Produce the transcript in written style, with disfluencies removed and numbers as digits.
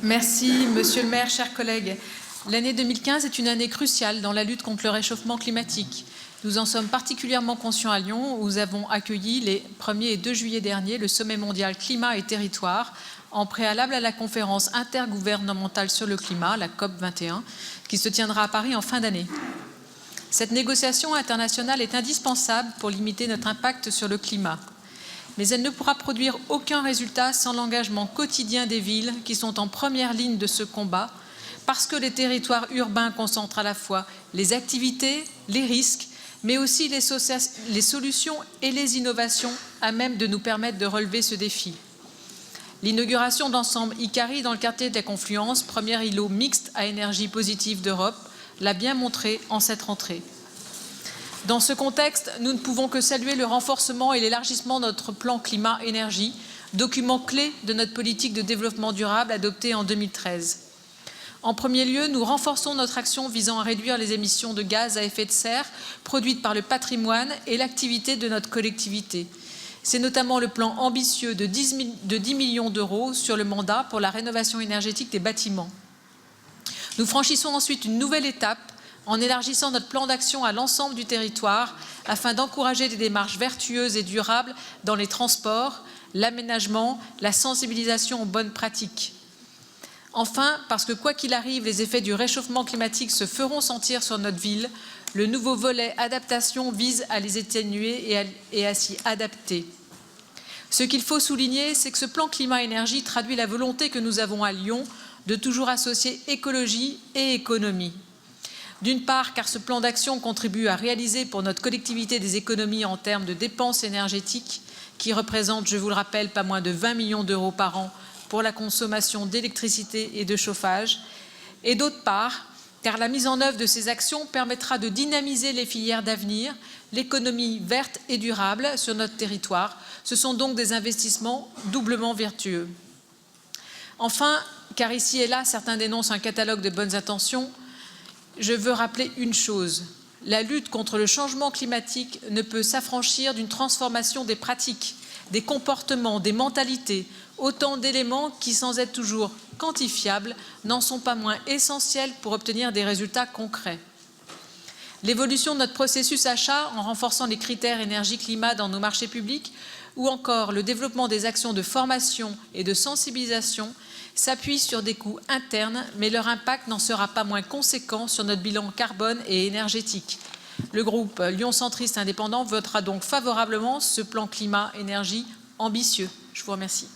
Merci, Monsieur le maire, chers collègues. L'année 2015 est une année cruciale dans la lutte contre le réchauffement climatique. Nous en sommes particulièrement conscients à Lyon, où nous avons accueilli les 1er et 2 juillet dernier le sommet mondial climat et territoire, en préalable à la conférence intergouvernementale sur le climat, la COP 21, qui se tiendra à Paris en fin d'année. Cette négociation internationale est indispensable pour limiter notre impact sur le climat. Mais elle ne pourra produire aucun résultat sans l'engagement quotidien des villes qui sont en première ligne de ce combat, parce que les territoires urbains concentrent à la fois les activités, les risques, mais aussi les solutions et les innovations à même de nous permettre de relever ce défi. L'inauguration d'ensemble Icari dans le quartier des Confluences, premier îlot mixte à énergie positive d'Europe, l'a bien montré en cette rentrée. Dans ce contexte, nous ne pouvons que saluer le renforcement et l'élargissement de notre plan climat-énergie, document clé de notre politique de développement durable adoptée en 2013. En premier lieu, nous renforçons notre action visant à réduire les émissions de gaz à effet de serre produites par le patrimoine et l'activité de notre collectivité. C'est notamment le plan ambitieux de 10 millions d'euros sur le mandat pour la rénovation énergétique des bâtiments. Nous franchissons ensuite une nouvelle étape en élargissant notre plan d'action à l'ensemble du territoire afin d'encourager des démarches vertueuses et durables dans les transports, l'aménagement, la sensibilisation aux bonnes pratiques. Enfin, parce que quoi qu'il arrive, les effets du réchauffement climatique se feront sentir sur notre ville, le nouveau volet adaptation vise à les atténuer et à s'y adapter. Ce qu'il faut souligner, c'est que ce plan climat-énergie traduit la volonté que nous avons à Lyon de toujours associer écologie et économie. D'une part, car ce plan d'action contribue à réaliser pour notre collectivité des économies en termes de dépenses énergétiques qui représentent, je vous le rappelle, pas moins de 20 millions d'euros par an pour la consommation d'électricité et de chauffage. Et d'autre part, car la mise en œuvre de ces actions permettra de dynamiser les filières d'avenir, l'économie verte et durable sur notre territoire. Ce sont donc des investissements doublement vertueux. Enfin, car ici et là, certains dénoncent un catalogue de bonnes intentions, je veux rappeler une chose. La lutte contre le changement climatique ne peut s'affranchir d'une transformation des pratiques, des comportements, des mentalités, autant d'éléments qui, sans être toujours quantifiables, n'en sont pas moins essentiels pour obtenir des résultats concrets. L'évolution de notre processus achat en renforçant les critères énergie-climat dans nos marchés publics ou encore le développement des actions de formation et de sensibilisation s'appuient sur des coûts internes, mais leur impact n'en sera pas moins conséquent sur notre bilan carbone et énergétique. Le groupe Lyon Centriste Indépendant votera donc favorablement ce plan climat-énergie ambitieux. Je vous remercie.